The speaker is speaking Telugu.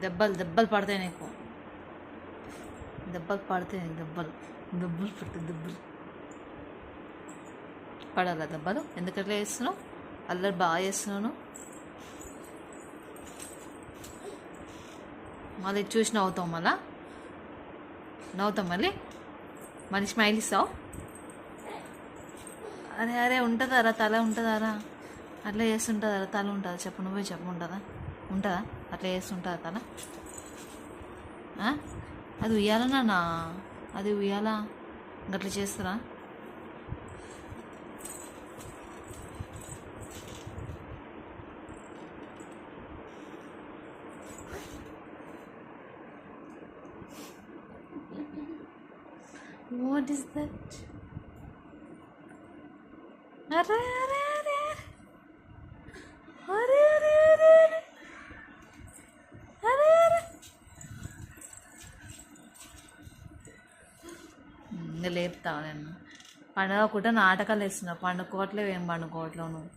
దెబ్బలు దెబ్బలు పడతాయి నీకు, దెబ్బలు పడతాయి నీకు, దెబ్బలు దెబ్బలు పడతాయి, దెబ్బలు పడాలా దెబ్బలు? ఎందుకట్లా చేస్తున్నావు? అల్లరి బాగా చేస్తున్నాను. మళ్ళీ చూసి నవ్వుతావు, మళ్ళా నవ్వుతావు, మళ్ళీ స్మైల్ ఇస్తావు. అరే అరే ఉంటుందారా తల, ఉంటుందారా అట్లా చేస్తుంటుందారా తల? ఉంటుందా చెప్పు, నువ్వే చెప్పు, ఉంటుందా? ఉంటుందా అట్లా చేస్తుంటుందా తల? అది ఉయ్యాలనా? అది ఉయ్యాలా? గట్లా చేస్తారా? What is that? అరే అరే అరే అరే అరే అరే అరే అరే ఇంకా లేపుతావు నేను. పండుగ కూడా నాటకాలు వేస్తున్నావు, పండుకోవట్లేవు, ఏం పండుకోవట్లేవు నువ్వు.